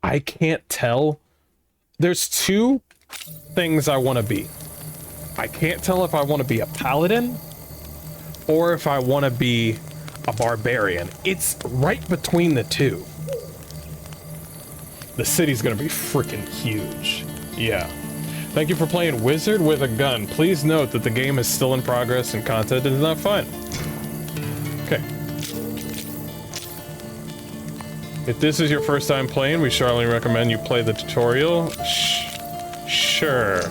I can't tell. There's two things I want to be. I can't tell if I want to be a paladin or if I want to be a barbarian. It's right between the two. The city's gonna be freaking huge. Yeah. Thank you for playing Wizard with a Gun. Please note that the game is still in progress and content is not fun. Okay. If this is your first time playing, we strongly recommend you play the tutorial. Sure.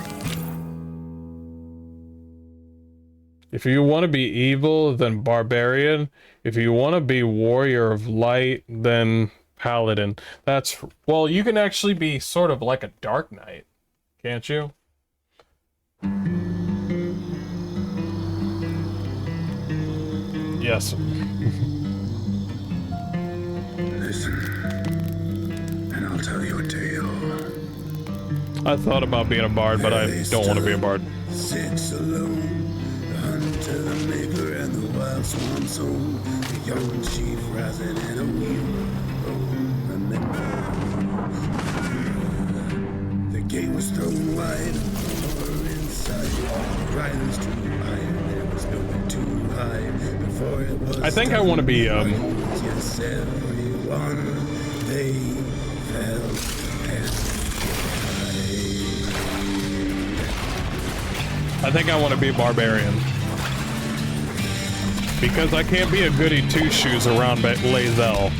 If you want to be evil, then barbarian. If you want to be warrior of light, then paladin. That's, well, you can actually be sort of like a dark knight, can't you? Yes. Listen, and I'll tell you a tale. I thought about being a bard, but I don't want to be a bard. Sits alone, the hunter, the maker, and the wild swan's home. The young chief rising in a wheel. Remember, the gate was thrown wide, door inside. Riders too high, there was nowhere too high. Before it was I think I want to be yes, everyone they fell and I think I want to be a barbarian. Because I can't be a goody two-shoes around Lae'zel.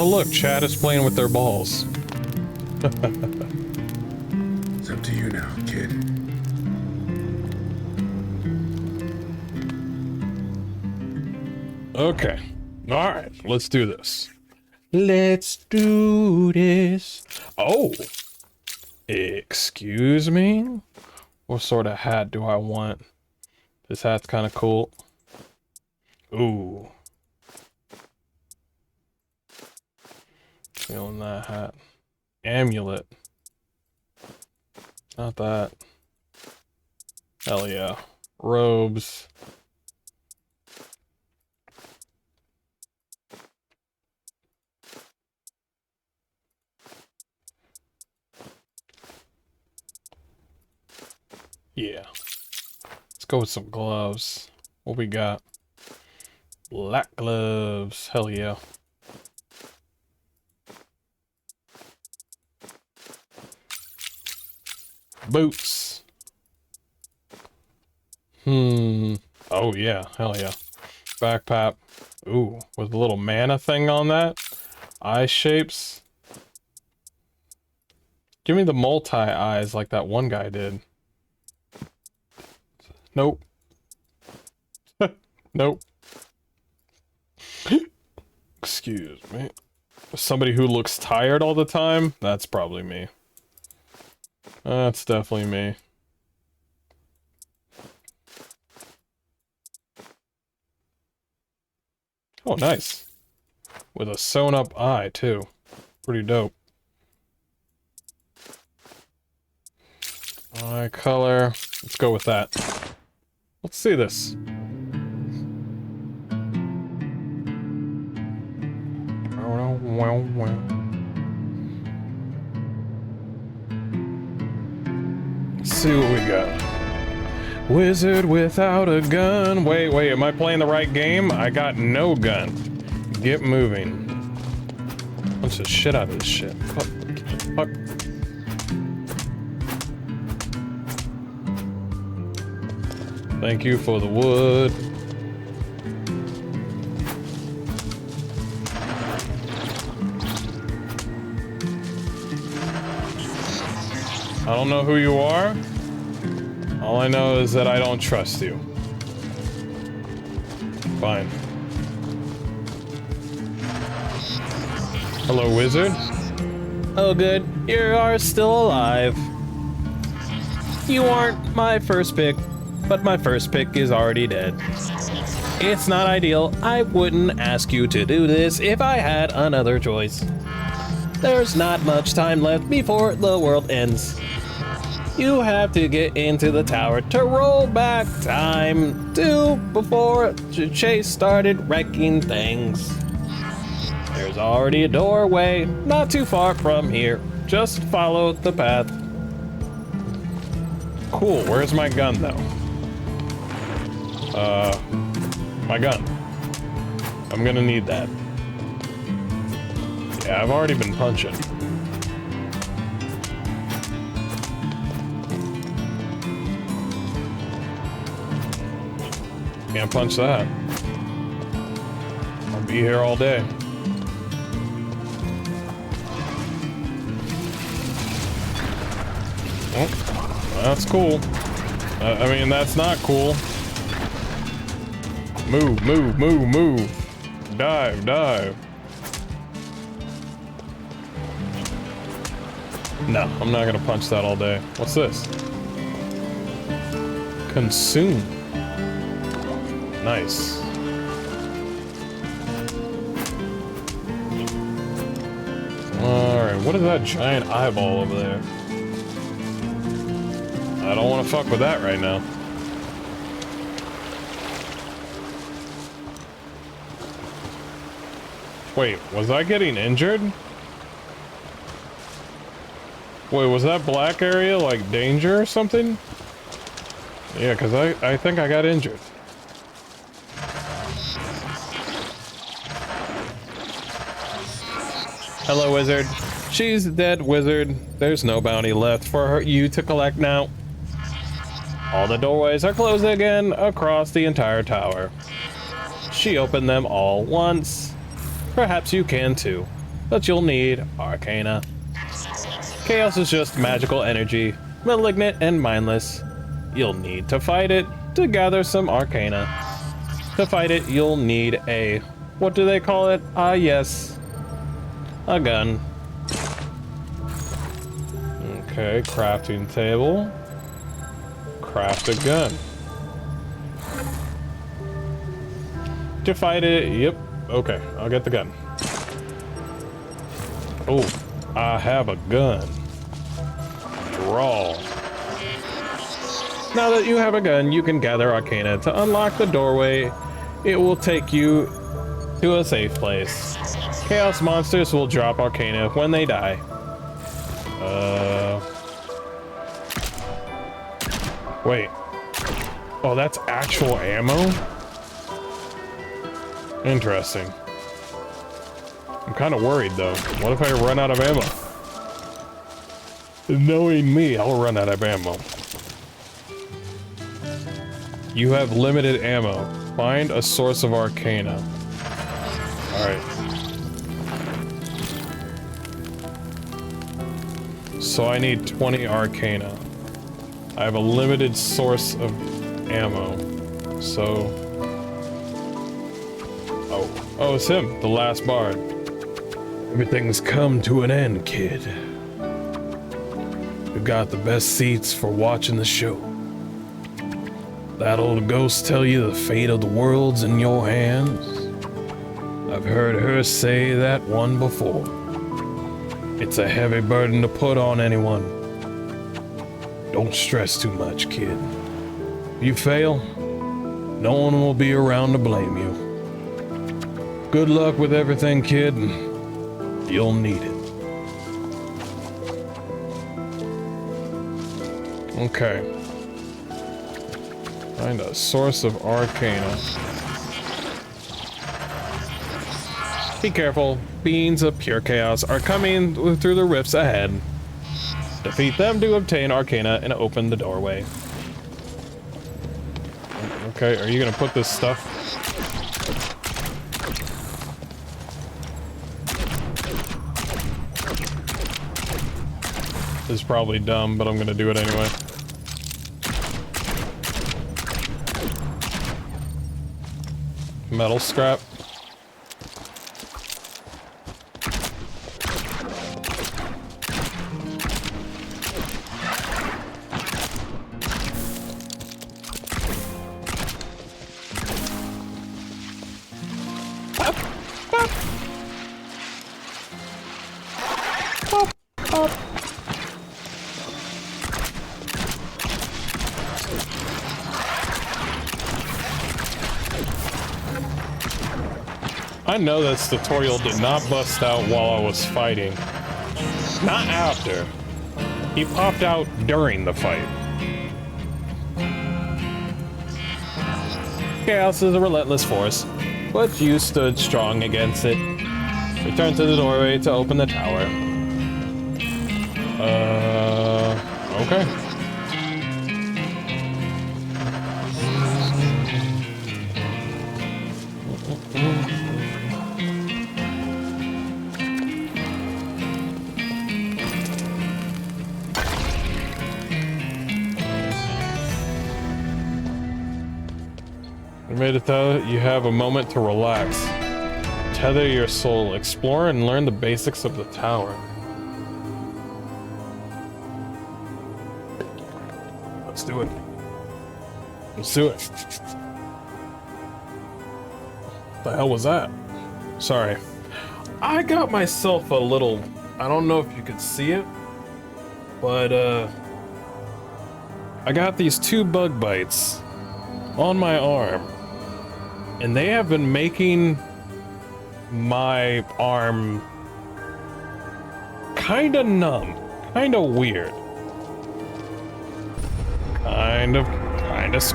Oh look, Chad is playing with their balls. It's up to you now, kid. Okay. Alright, let's do this. Let's do this. Oh! Excuse me? What sort of hat do I want? This hat's kind of cool. Ooh. Feeling that hat. Amulet. Not that. Hell yeah. Robes. Yeah. Let's go with some gloves. What we got? Black gloves. Hell yeah. Boots. Oh yeah, hell yeah. Backpack. Ooh, with a little mana thing on that. Eye shapes. Give me the multi-eyes like that one guy did. Nope. Nope. Excuse me. Somebody who looks tired all the time? That's probably me. That's definitely me. Oh, nice. With a sewn up eye, too. Pretty dope. Eye color. Let's go with that. Let's see this. Let's see what we got. Wizard without a gun. Wait, am I playing the right game? I got no gun. Get moving. Punch the shit out of this shit. Fuck. Thank you for the wood. I don't know who you are. All I know is that I don't trust you. Fine. Hello, wizard. Oh, good. You are still alive. You aren't my first pick, but my first pick is already dead. It's not ideal. I wouldn't ask you to do this if I had another choice. There's not much time left before the world ends. You have to get into the tower to roll back time to before the chase started wrecking things. There's already a doorway not too far from here. Just follow the path. Cool, where's my gun though? My gun. I'm gonna need that. Yeah, I've already been punching. Can't punch that. I'll be here all day. Oh, that's cool. I mean, that's not cool. Move, move, move, move. Dive, dive. No, I'm not gonna punch that all day. What's this? Consume. Nice. Alright, what is that giant eyeball over there? I don't want to fuck with that right now. Wait, was I getting injured? Wait, was that black area like danger or something? Yeah, because I think I got injured. Hello, wizard. She's dead, wizard. There's no bounty left for you to collect now. All the doorways are closed again across the entire tower. She opened them all once. Perhaps you can too, but you'll need Arcana. Chaos is just magical energy, malignant and mindless. You'll need to fight it to gather some Arcana. To fight it, you'll need a... what do they call it? Ah, yes. A gun. Okay, crafting table. Craft a gun. To fight it, yep. Okay, I'll get the gun. Oh, I have a gun. Draw. Now that you have a gun, you can gather Arcana to unlock the doorway. It will take you to a safe place. Chaos monsters will drop Arcana when they die. Wait. Oh, that's actual ammo? Interesting. I'm kind of worried though. What if I run out of ammo? Knowing me, I'll run out of ammo. You have limited ammo. Find a source of Arcana. Alright. So I need 20 Arcana. I have a limited source of ammo. So... Oh, it's him, the last bard. Everything's come to an end, kid. You got the best seats for watching the show. That old ghost tell you the fate of the world's in your hands? I've heard her say that one before. It's a heavy burden to put on anyone. Don't stress too much, kid. If you fail, no one will be around to blame you. Good luck with everything, kid. You'll need it. Okay. Find a source of Arcana. Be careful. Beings of pure chaos are coming through the rifts ahead. Defeat them to obtain Arcana and open the doorway. Okay, are you gonna put this stuff? This is probably dumb, but I'm gonna do it anyway. Metal scrap. I know this tutorial did not bust out while I was fighting. Not after. He popped out during the fight. Chaos is a relentless force, but you stood strong against it. Return to the doorway to open the tower. Okay. You made it though. You have a moment to relax. Tether your soul, explore and learn the basics of the tower. Let's do it. Let's do it. What the hell was that? Sorry. I got myself a little, I don't know if you could see it, but I got these 2 bug bites on my arm, and they have been making my arm kinda numb, kinda weird, kind of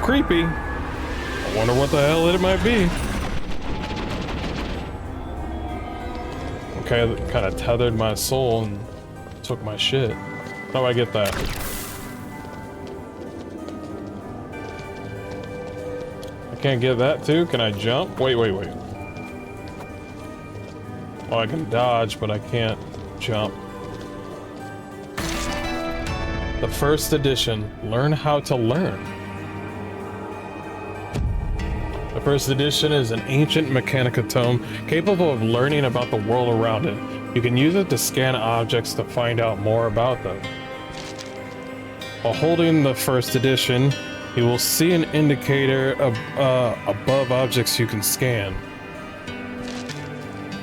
creepy. I wonder what the hell it might be. Okay, that kind of tethered my soul and took my shit. How do I get that? I can't get that too? Can I jump? Wait. Oh, I can dodge, but I can't jump. The first edition, learn how to learn. The first edition is an ancient Mechanica tome capable of learning about the world around it. You can use it to scan objects to find out more about them. While holding the first edition, you will see an indicator of, above objects you can scan.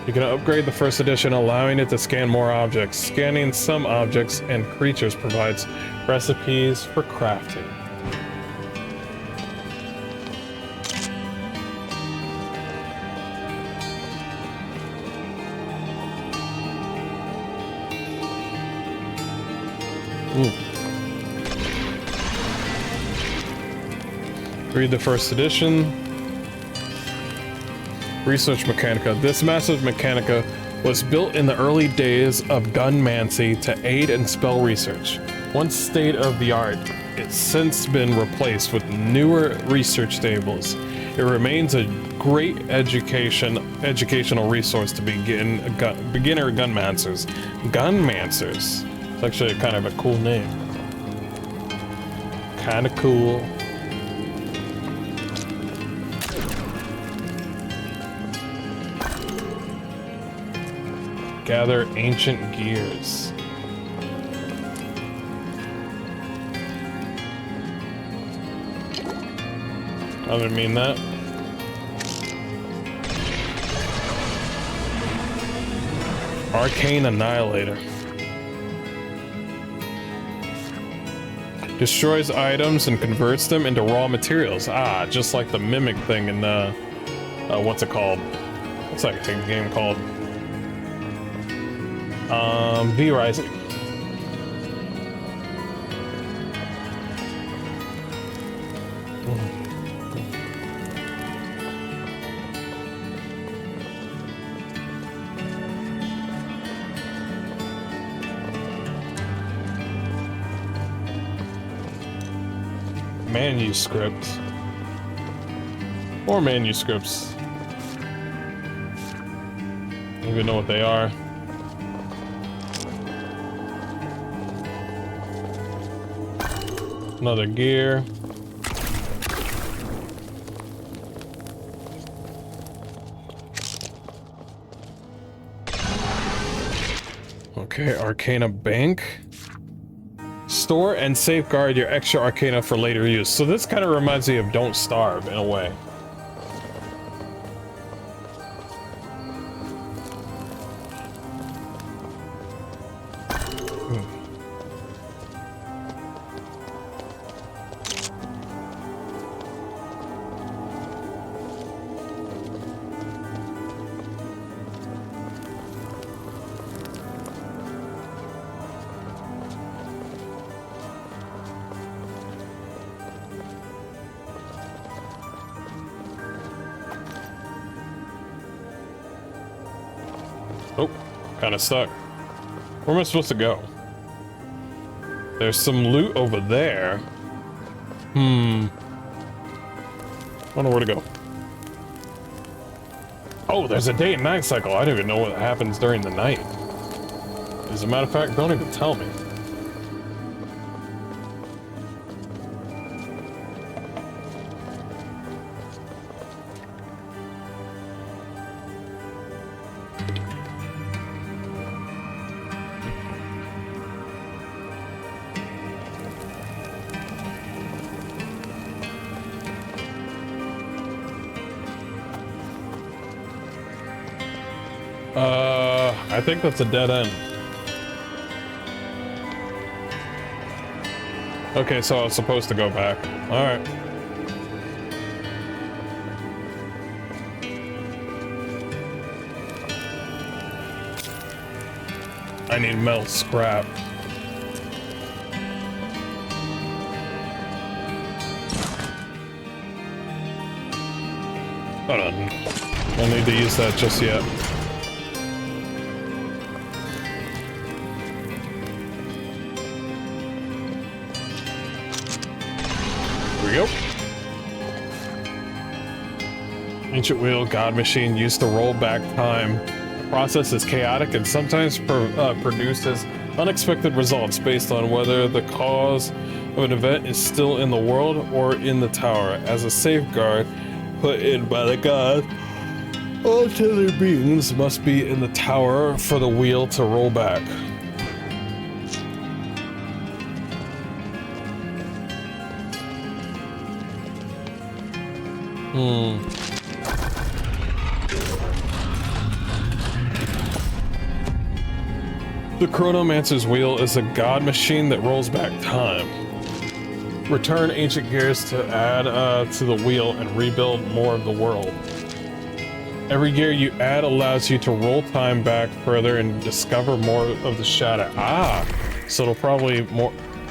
You can upgrade the first edition, allowing it to scan more objects. Scanning some objects and creatures provides recipes for crafting. Ooh. Read the first edition. Research Mechanica. This massive Mechanica was built in the early days of gunmancy to aid in spell research. Once state-of-the-art, it's since been replaced with newer research tables. It remains a great educational resource to beginner gunmancers. Gunmancers. It's actually kind of a cool name. Kind of cool. Gather ancient gears. I didn't mean that. Arcane Annihilator. Destroys items and converts them into raw materials. Ah, just like the mimic thing in what's it called? What's that game called? V Rising. Manuscript. Or manuscripts. I don't even know what they are. Another gear. Okay, Arcana Bank. Store and safeguard your extra arcana for later use. So this kind of reminds me of Don't Starve in a way. Oh, kind of stuck. Where am I supposed to go? There's some loot over there. I don't know where to go. Oh, there's a day and night cycle. I don't even know what happens during the night. As a matter of fact, don't even tell me. I think that's a dead end. Okay, so I was supposed to go back. All right. I need metal scrap. Hold on. Don't need to use that just yet. Here we go. Ancient wheel, god machine used to roll back time. The process is chaotic and sometimes produces unexpected results based on whether the cause of an event is still in the world or in the tower. As a safeguard put in by the gods, all tether beings must be in the tower for the wheel to roll back. The Chronomancer's wheel is a god machine that rolls back time. Return ancient gears to add to the wheel and rebuild more of the world. Every gear you add allows you to roll time back further and discover more of the shadow. Ah, so it'll probably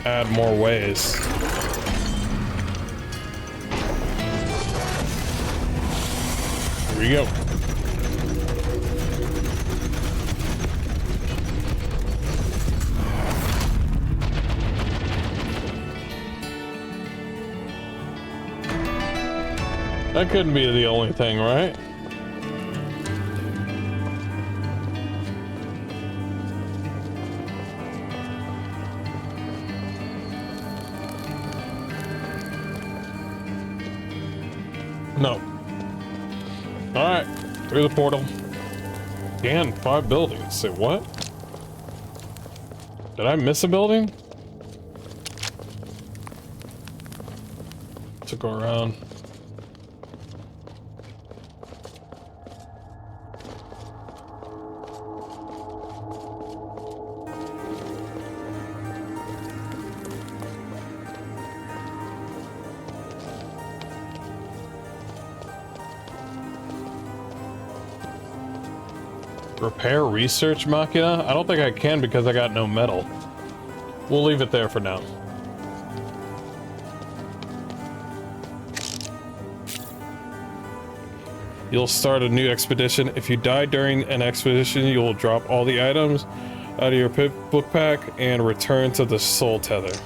add more ways. Here we go. That couldn't be the only thing, right? No. Alright, through the portal. Again, 5 buildings. Say what? Did I miss a building? To go around. Repair research machina? I don't think I can because I got no metal. We'll leave it there for now. You'll start a new expedition. If you die during an expedition, you will drop all the items out of your book pack and return to the soul tether.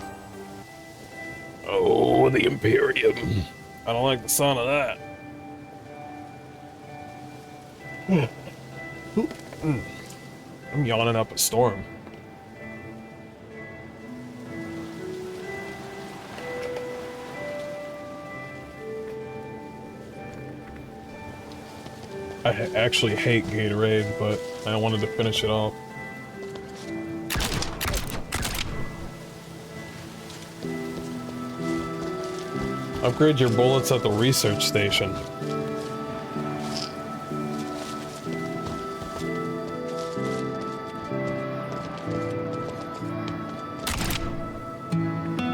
Oh, the Imperium. I don't like the sound of that. I'm yawning up a storm. I actually hate Gatorade, but I wanted to finish it off. Upgrade your bullets at the research station.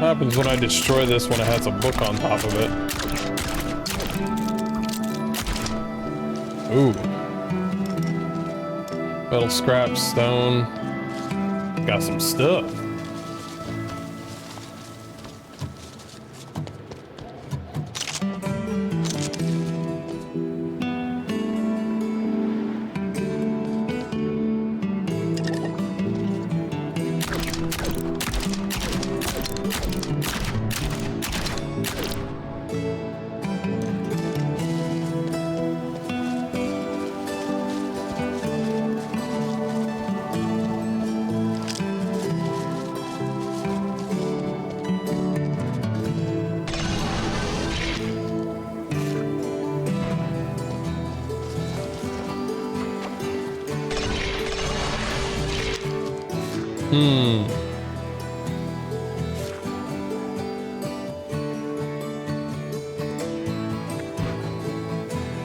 What happens when I destroy this when it has a book on top of it? Ooh. Metal scrap, stone. Got some stuff. Hmm.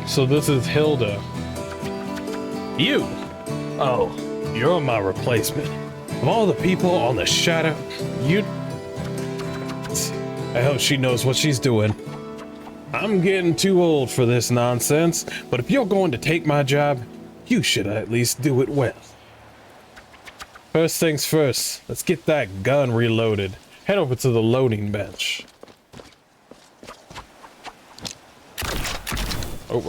So this is Hilda. You! Oh, you're my replacement. Of all the people on the shadow, I hope she knows what she's doing. I'm getting too old for this nonsense, but if you're going to take my job, you should at least do it well. First things first, let's get that gun reloaded. Head over to the loading bench. Oh.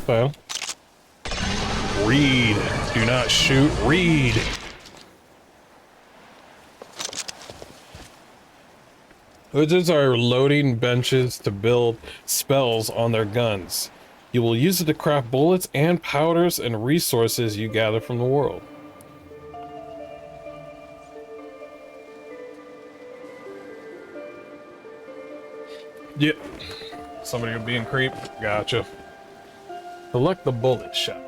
Well. Read. Do not shoot. Read. Wizards are loading benches to build spells on their guns. You will use it to craft bullets and powders and resources you gather from the world. Yep. Somebody being creep. Gotcha. Select the bullet shot.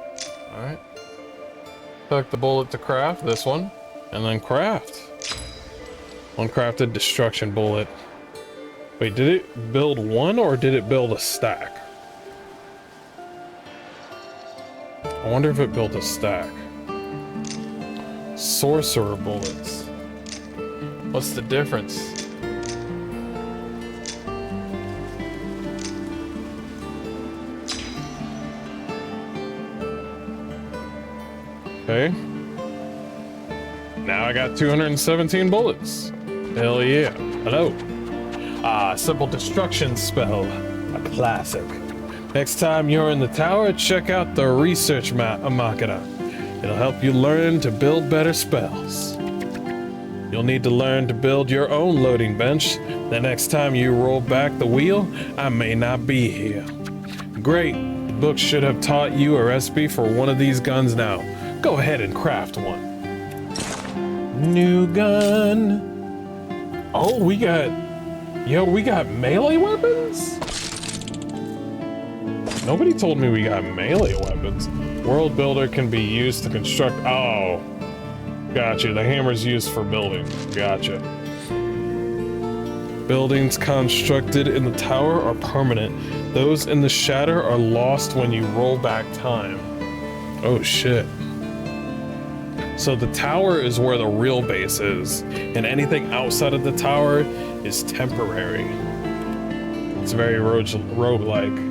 Alright. Select the bullet to craft, this one. And then craft. Uncrafted destruction bullet. Wait, did it build one or did it build a stack? I wonder if it built a stack. Sorcerer bullets. What's the difference? Okay. Now I got 217 bullets. Hell yeah. Hello. Simple destruction spell. A classic. Next time you're in the tower, check out the research machina. It'll help you learn to build better spells. You'll need to learn to build your own loading bench. The next time you roll back the wheel, I may not be here. Great. The book should have taught you a recipe for one of these guns now. Go ahead and craft one. New gun. Oh, we got melee weapons? Nobody told me we got melee weapons. World Builder can be used to construct. Oh, gotcha. The hammer's used for building. Gotcha. Buildings constructed in the tower are permanent. Those in the shatter are lost when you roll back time. Oh shit. So the tower is where the real base is, and anything outside of the tower is temporary. It's very roguelike.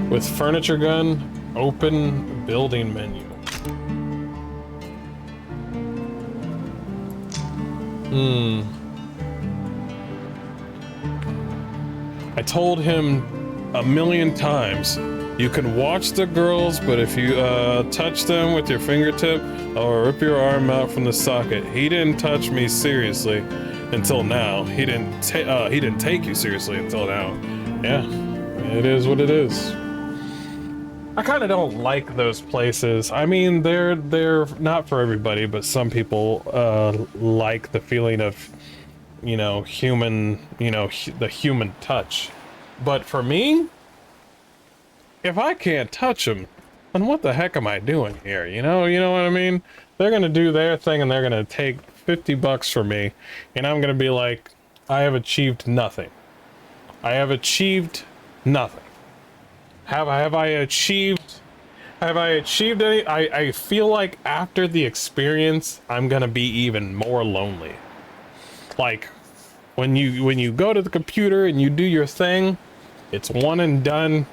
With furniture gun, open building menu. I told him a million times, you can watch the girls, but if you touch them with your fingertip, I'll rip your arm out from the socket. He didn't touch me seriously until now. He didn't take you seriously until now. Yeah, it is what it is. I kind of don't like those places. I mean, they're not for everybody, but some people like the feeling of, you know, human, you know, the human touch. But for me, if I can't touch them, then what the heck am I doing here? You know what I mean? They're gonna do their thing and they're gonna take $50 from me, and I'm gonna be like, I have achieved nothing. I have achieved nothing. Have I achieved any? I feel like after the experience, I'm gonna be even more lonely. Like, when you go to the computer and you do your thing, it's one and done.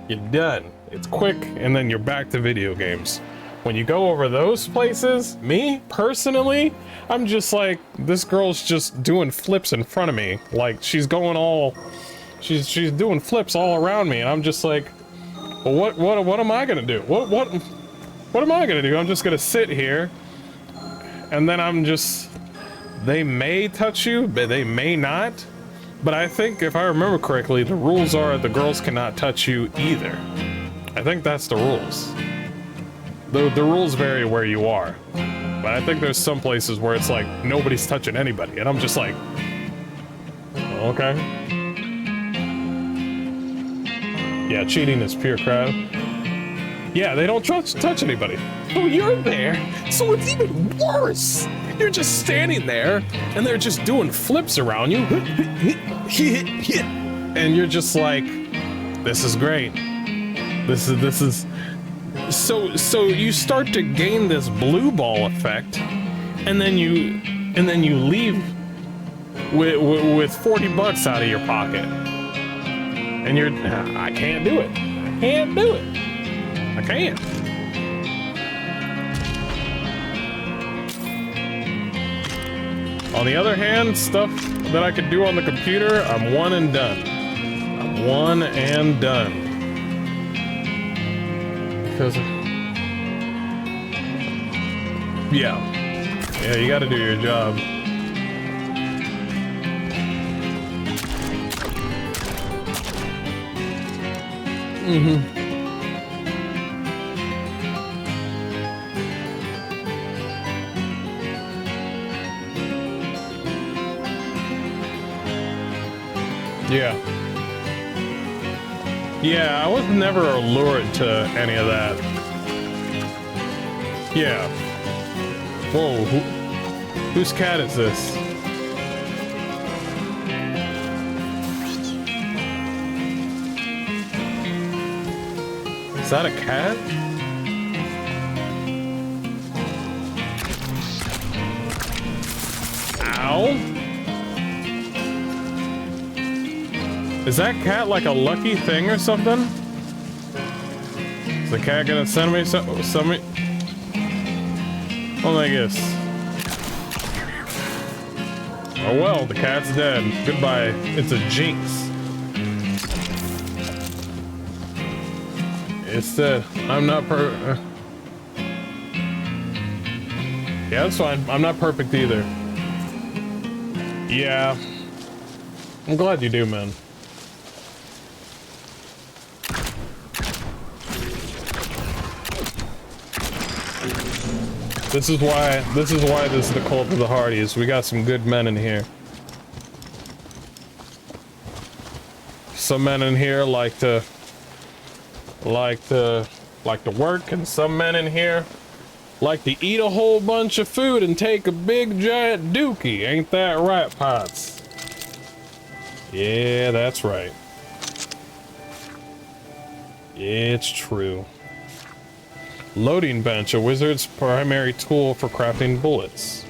You're done. It's quick, and then you're back to video games. When you go over those places, me, personally, I'm just like, this girl's just doing flips in front of me. Like, she's doing flips all around me, and I'm just like, well, what am I gonna do? What am I gonna do? I'm just gonna sit here, and then they may touch you, but they may not. But I think, if I remember correctly, the rules are the girls cannot touch you either. I think that's the rules. The rules vary where you are. But I think there's some places where it's like, nobody's touching anybody. And I'm just like, okay. Yeah, cheating is pure crime. Yeah, they don't touch anybody. Oh, you're there, so it's even worse. You're just standing there, and they're just doing flips around you. And you're just like, this is great. This is... So you start to gain this blue ball effect, and then you leave with 40 bucks out of your pocket. And you're, I can't do it. I can't do it. I can't. On the other hand, stuff that I could do on the computer, I'm one and done. I'm one and done. Because, yeah, you got to do your job. Yeah. Yeah, I was never allured to any of that. Yeah. Whoa, whose cat is this? Is that a cat? Ow. Is that cat like a lucky thing or something? Is the cat gonna send me something? Well, I guess. Oh well, the cat's dead. Goodbye. It's a jinx. It's dead. I'm not yeah, that's fine. I'm not perfect either. Yeah. I'm glad you do, man. This is why this is the cult of the Hardys. We got some good men in here. Some men in here like to work, and some men in here like to eat a whole bunch of food and take a big giant dookie. Ain't that right, Pots? Yeah, that's right. It's true. Loading bench, a wizard's primary tool for crafting bullets.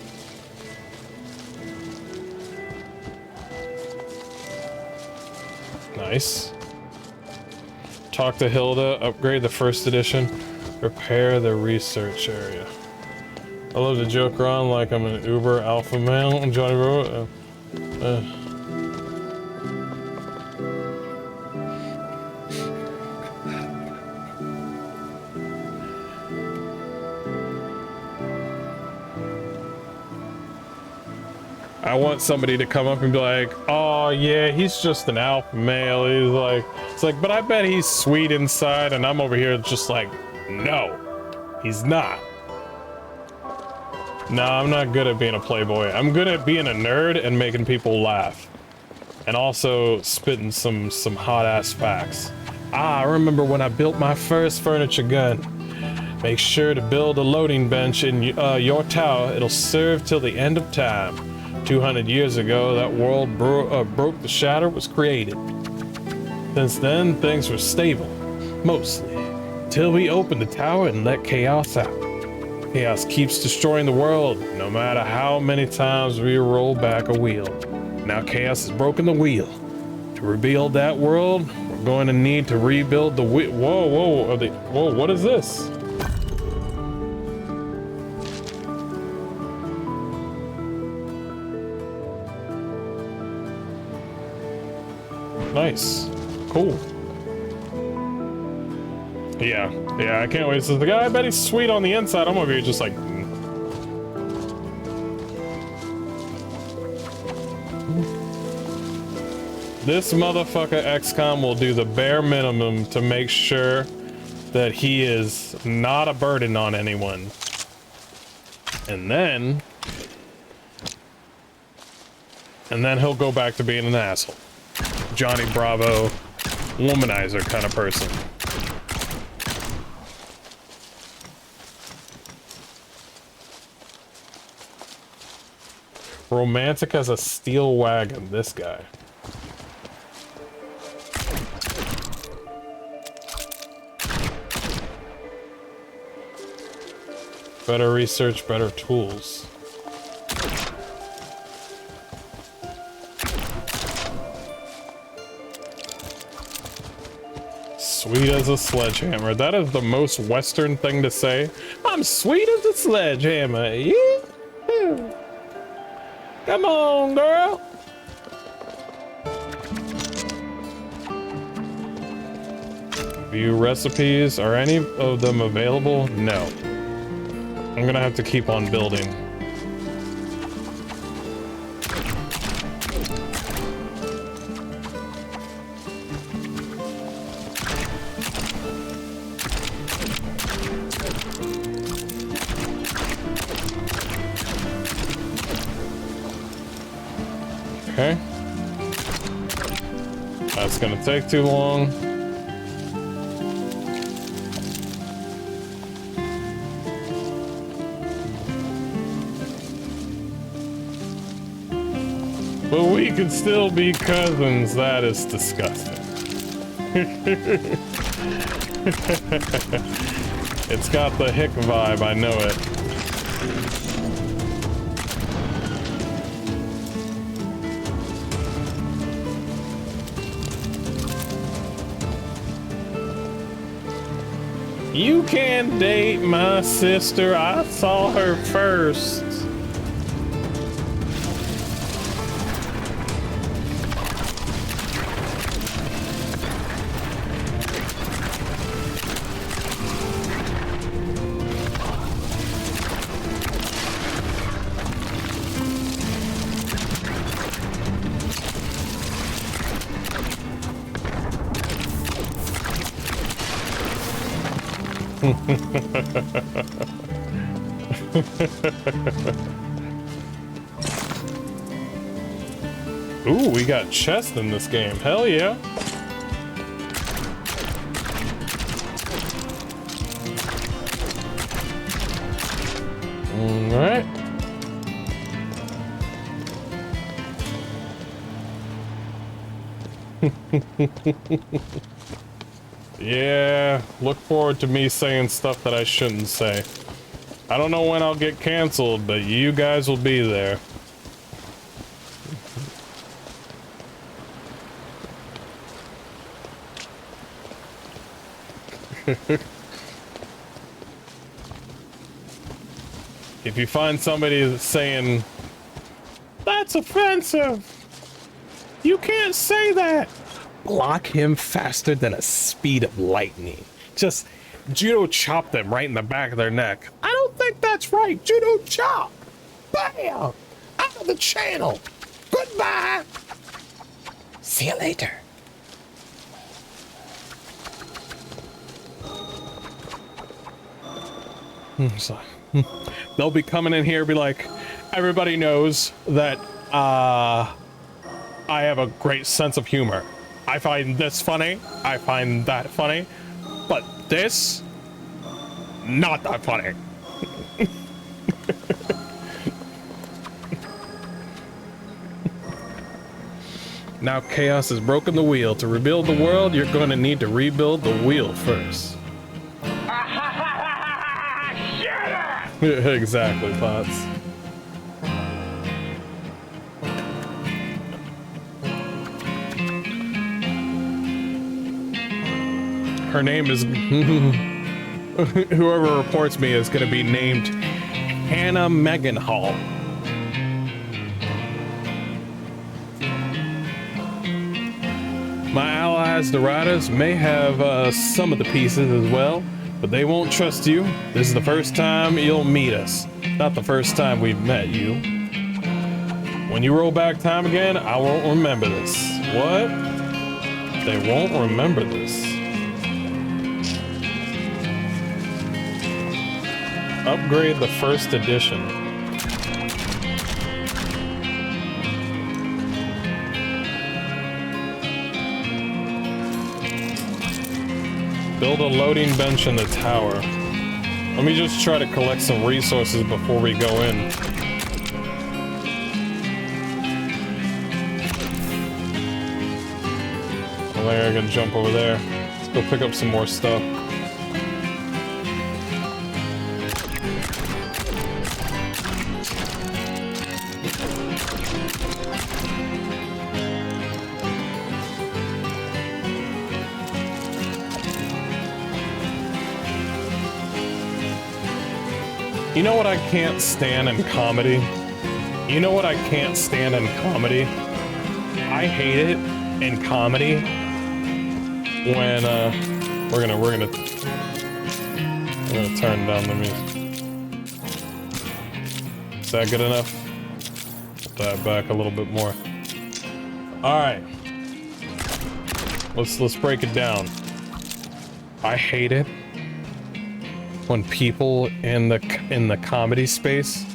Nice. Talk to Hilda, upgrade the first edition, repair the research area. I love to joke around like I'm an Uber alpha male, Johnny Bro. I want somebody to come up and be like, oh yeah, he's just an alpha male. He's like, it's like, but I bet he's sweet inside, and I'm over here just like, no, he's not. No, I'm not good at being a playboy. I'm good at being a nerd and making people laugh. And also spitting some hot ass facts. Ah, I remember when I built my first furniture gun. Make sure to build a loading bench in your tower. It'll serve till the end of time. 200 years ago, that world broke the shatter was created. Since then, things were stable, mostly, till we opened the tower and let chaos out. Chaos keeps destroying the world, no matter how many times we roll back a wheel. Now chaos has broken the wheel. To rebuild that world, we're going to need to rebuild the wheel. Whoa, what is this? Nice. Cool. Yeah, I can't wait. So the guy, I bet he's sweet on the inside. I'm over here just like... This motherfucker XCOM will do the bare minimum to make sure that he is not a burden on anyone. And then he'll go back to being an asshole. Johnny Bravo womanizer kind of person. Romantic as a steel wagon, this guy. Better research, better tools. Sweet as a sledgehammer. That is the most Western thing to say. I'm sweet as a sledgehammer. Yeah. Come on, girl. View recipes. Are any of them available? No. I'm gonna have to keep on building. Okay. That's gonna take too long. But we can still be cousins. That is disgusting. It's got the hick vibe, I know it. You can't date my sister. I saw her first. Ooh, we got chests in this game. Hell yeah. All right. Yeah, look forward to me saying stuff that I shouldn't say. I don't know when I'll get canceled, but you guys will be there. If you find somebody that's saying, "That's offensive. You can't say that," block him faster than a speed of lightning. Just judo chop them right in the back of their neck. I don't think that's right. Judo chop. Bam! Out of the channel. Goodbye. See you later. So, they'll be coming in here, be like, everybody knows that I have a great sense of humor. I find this funny, I find that funny, but this, not that funny. Now chaos has broken the wheel. To rebuild the world, you're going to need to rebuild the wheel first. Exactly, Pots. Her name is... whoever reports me is going to be named Hannah Megan Hall. My allies, the riders, may have some of the pieces as well, but they won't trust you. This is the first time you'll meet us. Not the first time we've met you. When you roll back time again, I won't remember this. What? They won't remember this. Upgrade the first edition. Build a loading bench in the tower. Let me just try to collect some resources before we go in. I think I can jump over there. Let's go pick up some more stuff. You know what I can't stand in comedy? You know what I can't stand in comedy? I hate it in comedy when we're gonna turn down the music. Is that good enough? Put that back a little bit more. All right. Let's break it down. I hate it when people in the comedy space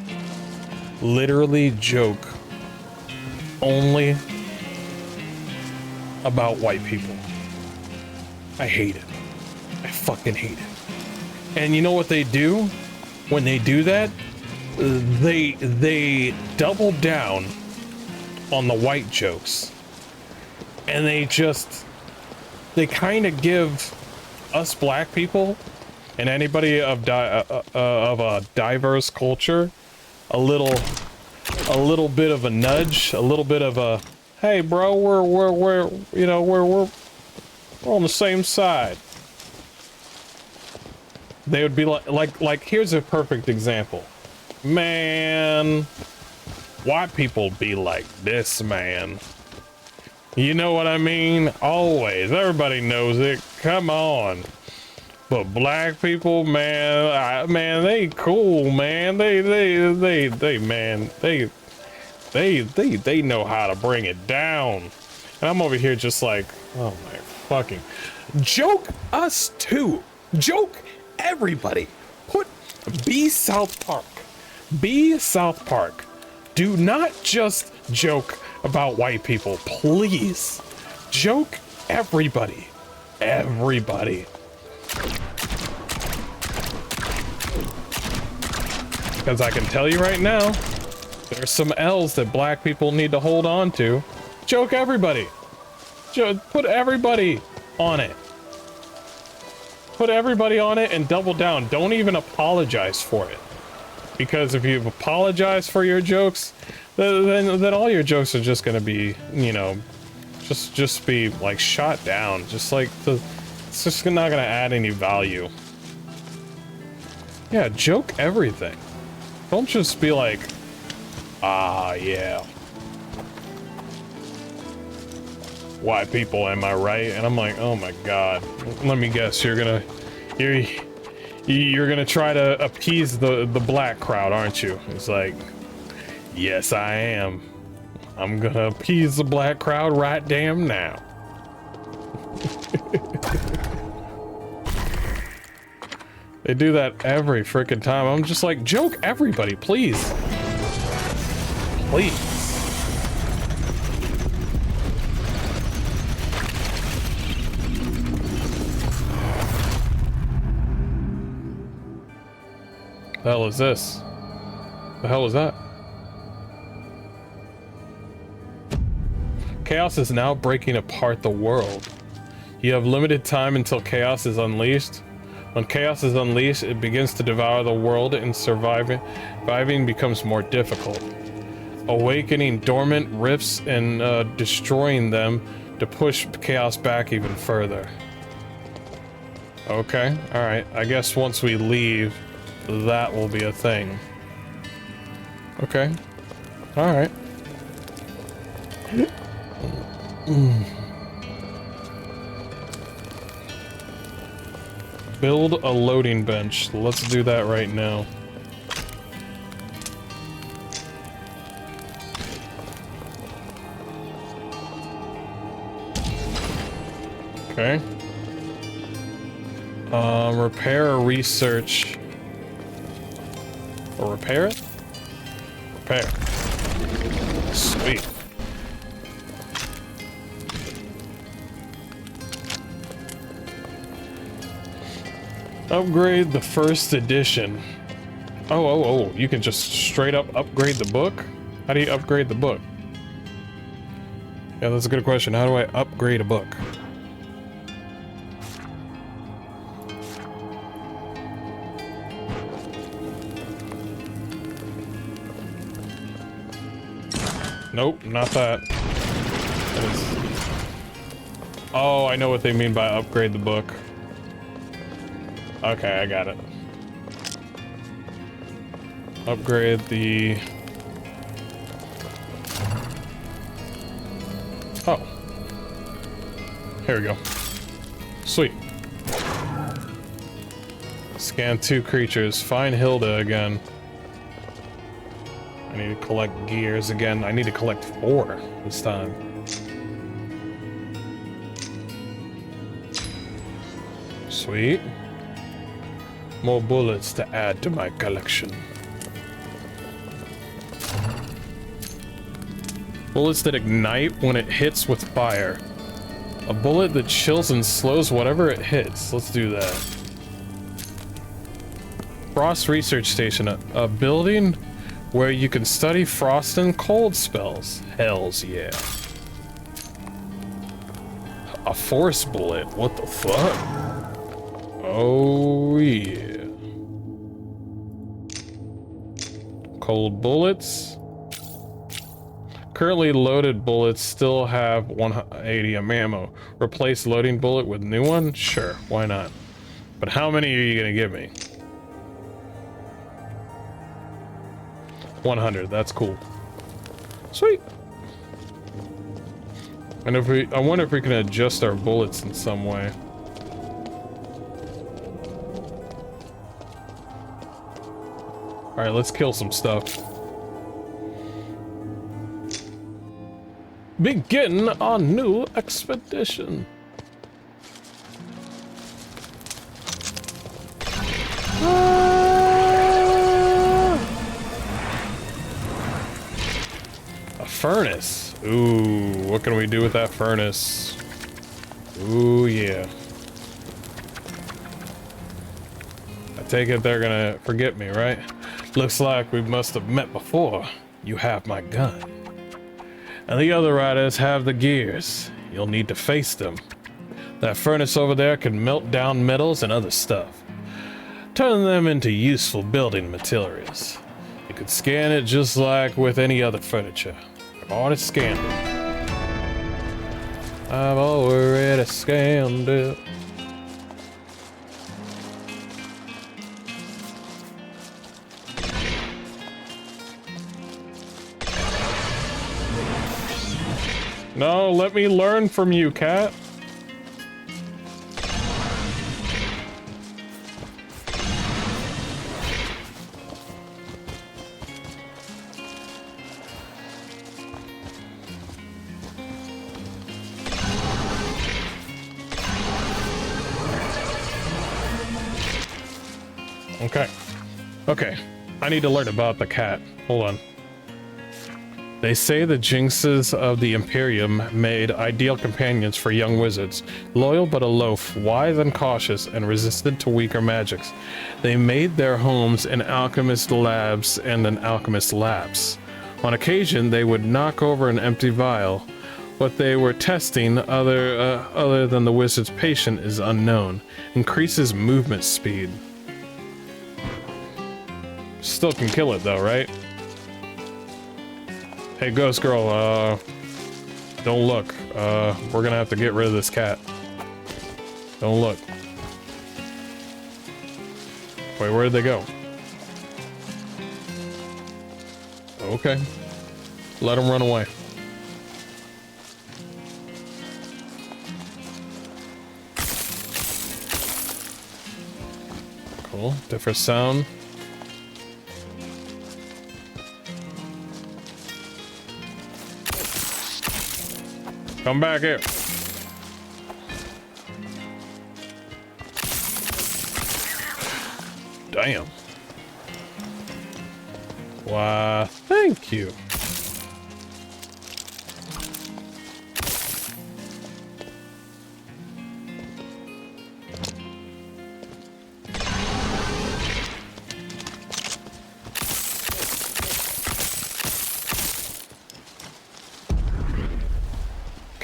literally joke only about white people. I hate it. I fucking hate it. And you know what they do? When they do that, they double down on the white jokes. And they kind of give us black people and anybody of a diverse culture a little bit of a nudge, a little bit of a, hey bro, we're on the same side. They would be like here's a perfect example. Man, white people be like this, man. You know what I mean? Always. Everybody knows it. Come on. But black people, man, man, they cool, man. They know how to bring it down. And I'm over here just like, oh my fucking, joke us too. Joke everybody. Be South Park. Be South Park. Do not just joke about white people, please. Joke everybody. Everybody. Because I can tell you right now, there's some L's that black people need to hold on to. Joke everybody. Put everybody on it. Put everybody on it and double down. Don't even apologize for it. Because if you apologize for your jokes, then all your jokes are just gonna be, you know, just be like shot down. Just like it's just not gonna add any value. Yeah, joke everything. Don't just be like, ah, yeah. White people, am I right? And I'm like, oh my god. Let me guess, you're gonna try to appease the black crowd, aren't you? It's like, yes, I am. I'm gonna appease the black crowd right damn now. They do that every freaking time. I'm just like, joke everybody, please. Please. The hell is this? The hell is that? Chaos is now breaking apart the world. You have limited time until chaos is unleashed. When chaos is unleashed, it begins to devour the world, and surviving becomes more difficult. Awakening dormant rifts and destroying them to push chaos back even further. Okay, alright. I guess once we leave, that will be a thing. Okay. Alright. Build a loading bench. Let's do that right now. Okay. Repair or research. Or repair it? Repair. Sweet. Upgrade the first edition. Oh, you can just straight up upgrade the book? How do you upgrade the book? Yeah, that's a good question. How do I upgrade a book? Nope, not that. That is... Oh, I know what they mean by upgrade the book. Okay, I got it. Upgrade the... Oh. Here we go. Sweet. Scan 2 creatures. Find Hilda again. I need to collect gears again. I need to collect 4 this time. Sweet. More bullets to add to my collection. Bullets that ignite when it hits with fire. A bullet that chills and slows whatever it hits. Let's do that. Frost Research Station. A building where you can study frost and cold spells. Hells yeah. A force bullet. What the fuck? Oh yeah. Cold bullets. Currently loaded bullets still have 180 ammo. Replace loading bullet with new one? Sure, why not? But how many are you gonna give me? 100, that's cool. Sweet. And I wonder if we can adjust our bullets in some way. All right, let's kill some stuff. Begin our new expedition. A furnace. Ooh, what can we do with that furnace? Ooh, yeah. I take it they're gonna forget me, right? Looks like we must have met before. You have my gun. And the other riders have the gears. You'll need to face them. That furnace over there can melt down metals and other stuff. Turn them into useful building materials. You could scan it just like with any other furniture. I've already scanned it. I've already scanned it. No, let me learn from you, cat. Okay. I need to learn about the cat. Hold on. They say the jinxes of the Imperium made ideal companions for young wizards. Loyal but aloof, wise and cautious, and resistant to weaker magics. They made their homes in alchemist labs and an alchemist labs. On occasion, they would knock over an empty vial. What they were testing, other than the wizard's patient, is unknown. Increases movement speed. Still can kill it though, right? Hey, ghost girl, don't look. We're gonna have to get rid of this cat. Don't look. Wait, where did they go? Okay. Let them run away. Cool. Different sound. Come back here. Damn. Why, thank you.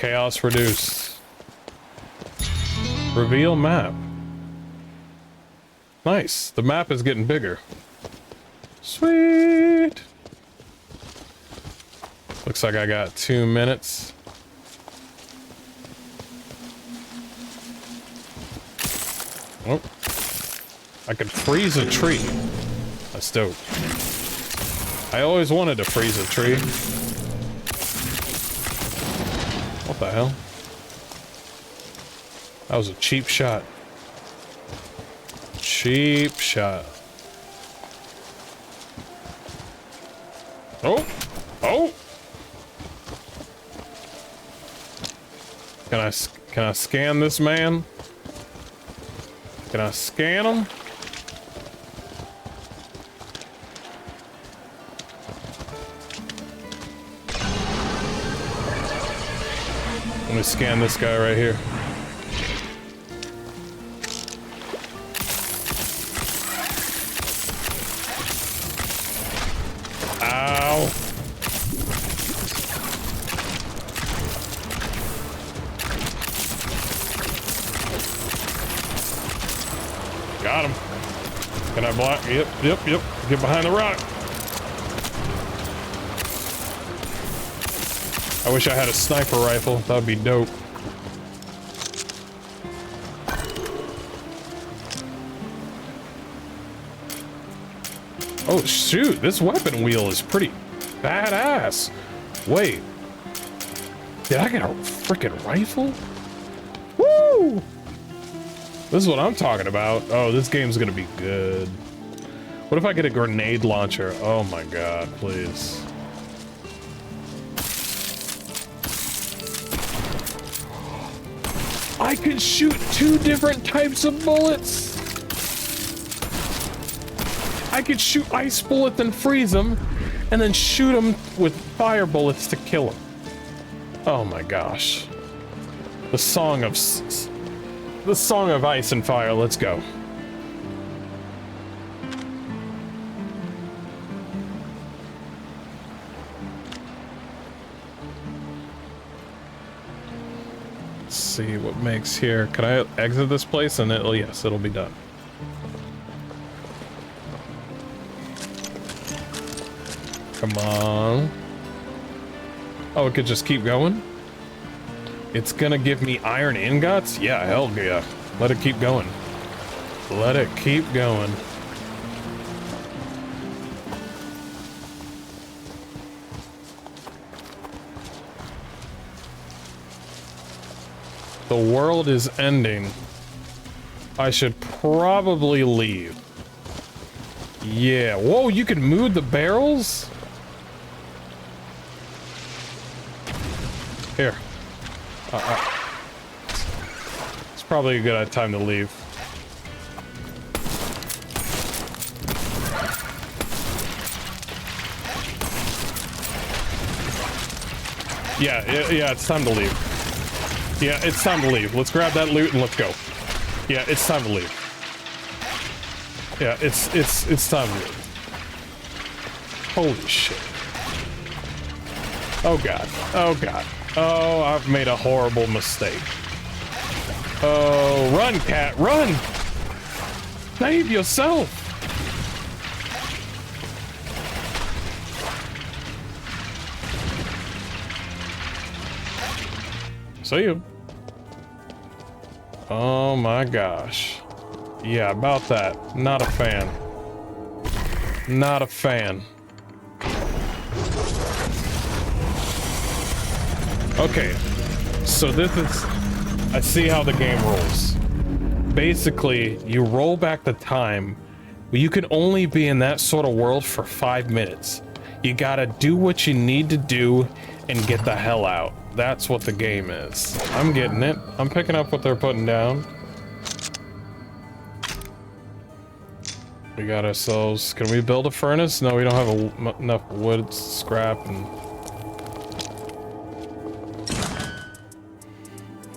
Chaos reduced. Reveal map. Nice. The map is getting bigger. Sweet. Looks like I got 2 minutes. Oh. I could freeze a tree. That's dope. I always wanted to freeze a tree. What the hell? That was a cheap shot. Cheap shot. Oh! Oh! Can I scan this man? Can I scan him? Let me scan this guy right here. Ow. Got him. Can I block? Yep. Get behind the rock. I wish I had a sniper rifle. That would be dope. Oh shoot, this weapon wheel is pretty badass. Wait. Did I get a freaking rifle? Woo! This is what I'm talking about. Oh, this game's gonna be good. What if I get a grenade launcher? Oh my god, please. I could shoot 2 different types of bullets. I could shoot ice bullets and freeze them, and then shoot them with fire bullets to kill them. Oh my gosh. The song of ice and fire, let's go. Let's see what makes here. Can I exit this place? And it'll, yes, it'll be done. Come on. Oh, it could just keep going? It's gonna give me iron ingots? Yeah, hell yeah. Let it keep going. Let it keep going. The world is ending. I should probably leave. Yeah. Whoa, you can move the barrels? Here. It's probably a good time to leave. Yeah, it's time to leave. Yeah, it's time to leave. Let's grab that loot and let's go. Yeah, it's time to leave. Yeah, it's time to leave. Holy shit. Oh god. Oh god. Oh, I've made a horrible mistake. Oh, run, cat, run! Save yourself! See you. Oh my gosh. Yeah, about that. Not a fan. Not a fan. Okay, so this is... I see how the game rolls. Basically, you roll back the time, but you can only be in that sort of world for 5 minutes. You gotta do what you need to do and get the hell out. That's what the game is. I'm getting it. I'm picking up what they're putting down. We got ourselves... Can we build a furnace? No, we don't have enough wood, scrap, and...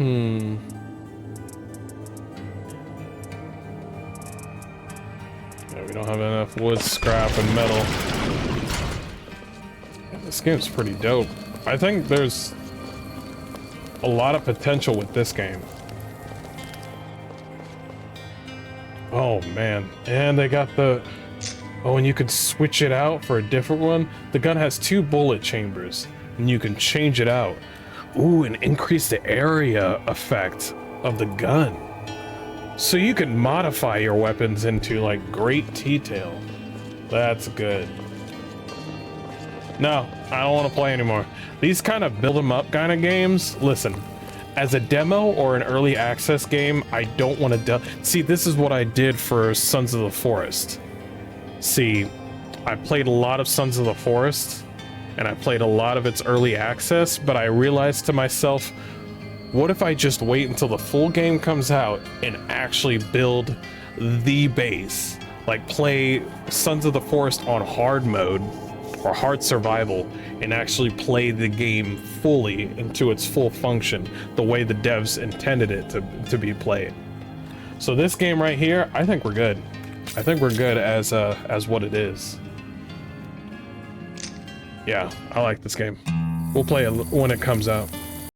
Yeah, we don't have enough wood, scrap, and metal. Yeah, this game's pretty dope. I think there's... a lot of potential with this game. Oh man, and they got the... Oh, and you could switch it out for a different one. The gun has 2 bullet chambers, and you can change it out. Ooh, and increase the area effect of the gun. So you can modify your weapons into like great detail. That's good. No, I don't want to play anymore. These kind of build 'em up kind of games, listen, as a demo or an early access game, I don't want to see, this is what I did for Sons of the Forest. See, I played a lot of Sons of the Forest, and I played a lot of its early access, but I realized to myself, what if I just wait until the full game comes out and actually build the base? Like play Sons of the Forest on hard mode or hard survival and actually play the game fully into its full function, the way the devs intended it to be played. So this game right here, I think we're good. I think we're good as what it is. Yeah, I like this game. We'll play it when it comes out.